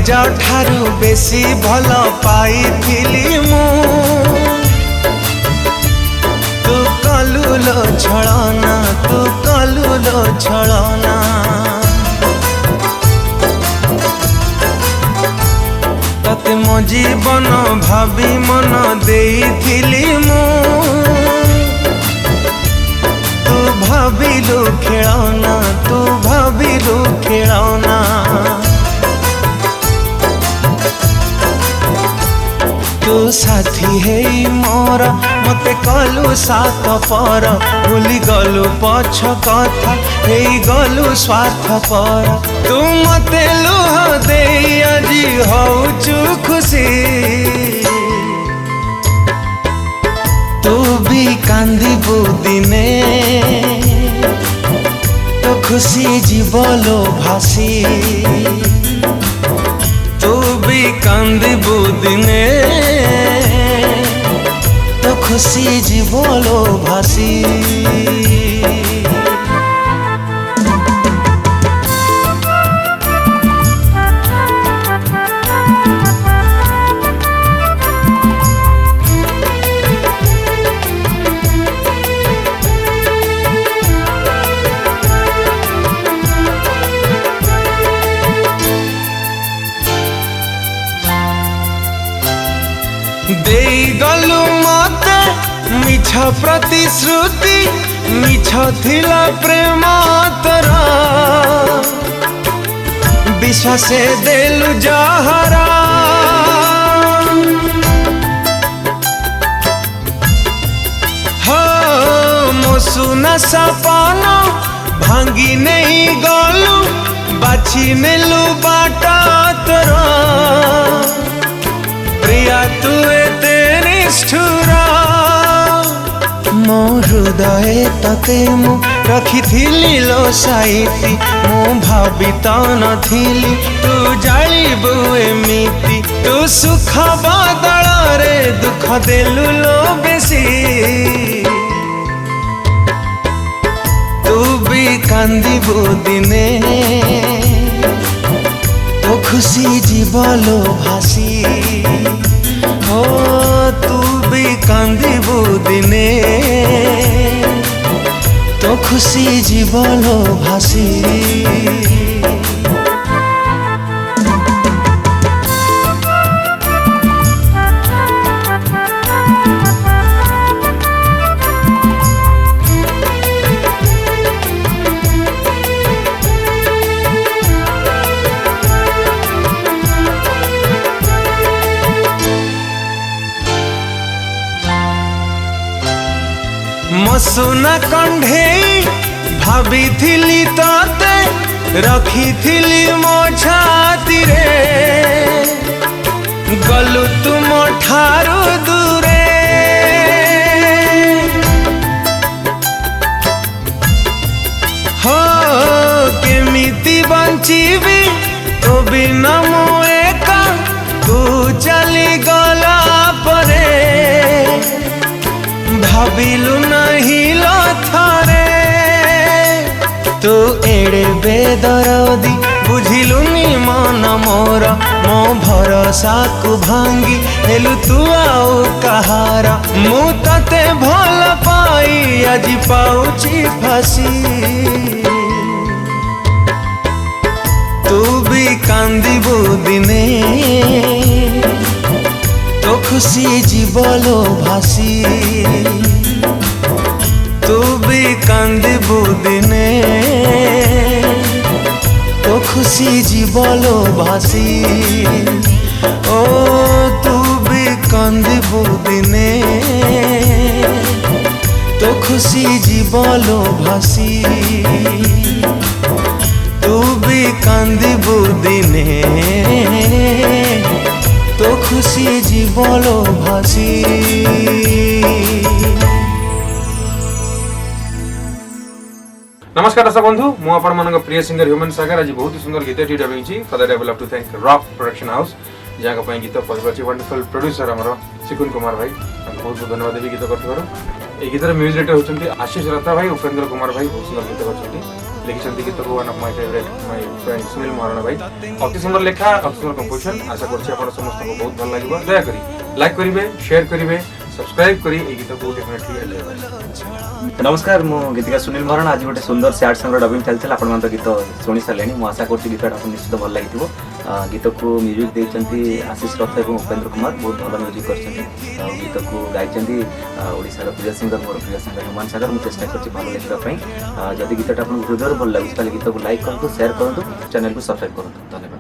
निज ठारू बेसी भल पाइथिली मु तू कलुलो छलना तू कलुलो छलना तते मो जीवन भाभी मन देइथिली मु तू भाविलु खेलना तू भाविलु खेलना तू साथी है मोर मते कलु साथ पर भूली गलु पछ कथा हे गलु स्वार्थ पर तू मते लुह दे आजी होचु खुशी तू भी कांदिबु दिने तो खुशी जीवलो भासी तू भी कांदिबु दिने तो खुशी जीवलो भासी देई गलु मते मिछ प्रतिश्रुति मिछ थिला प्रेम तोरा विश्वासे देलु जहरा हो मो सुना सपना भांगी नहीं गलु बाछी नेलु बाटा तोरा प्रिया तू तेरी निष्ठुरा मो हृदय तते मु रखिथिली लो साइती मु भाबी तो नथिली तू जालिबु एमिति तू सुख बदल रे दुख देलु लो बेसी तू भी कांदिबु दिने तो खुशी जीवलो भासी हो तू भी कांदिबु दिने तो खुशी जीवलो भासी मसुना कंढे भाभी थिली तते रखी थिली मो छाती रे गलु तुम ठारू दूरे हो केमिति बंचीबी तो बिना मो एका तू चली गला परे भाविलु नहीं लो थारे तू एड़े बेदरदी बुझिलुनी मन मोर मो भरोसा को भांगी हेलु तू आउ कहारा मु तते भल पाई आज पाउची फासी तू भी कांदिबु दिने तो खुशी जीवलो भासी तू भी कांदिबु दिने तो खुशी जीवलो भासी ओ तू भी कांदिबु दिने तो खुशी जीवलो भासी तू भी कांदिबु दिने तो खुशी जीवलो भासी नमस्कार दर्शक बंधु मु आपण मानक प्रिय सिंगर ह्यूमन सागर आज बहुत सुंदर गीत टी डबिंग छी for that I will have to thank Rock production house जहाँ पई गीत परिवार वंडरफुल प्रोड्यूसर हमर सिकुन कुमार भाई बहुत बहुत धन्यवाद देवी गीत करथिबारो ए गीतर म्यूजिक डायरेक्टर होचंती आशीष रता भाई उपेंद्र कुमार भाई बहुत सुंदर गीत करछंती लिखिछन्ति गीत को one of my favourite my friend Sunil Maharana भाई अति सुंदर लेखा अति सुंदर कंपोजिशन आशा करछि आपण समस्त को बहुत भल लागबो दया करी लाइक करिवे शेयर करिवे सब्सक्राइब करी ए गीत को डेफिनेटली एंजॉय नमस्कार मु गीतिका सुनील महाराणा आज गोटे सुंदर सैड सॉन्ग डबिंग चलथिला आपण मन गीत सुनी सालेनी मु आशा करछि गीतटा आपन निश्चित भल लागिथिबो गीत को म्यूजिक देइचंती आशीष रथ एवं उपेंद्र कुमार बहुत भल म्यूजिक करछंती गीत को गाइचंती ओडिसा रो प्रिय सिंगर मोर प्रिय सिंगर ह्यूमन सागर मु चेष्टा करछि भल लिखिबा पई जदि गीतटा आपन हृदय भल लागि ताले गीत को लाइक करंतु शेयर करंतु चैनल को सब्सक्राइब करंतु धन्यवाद।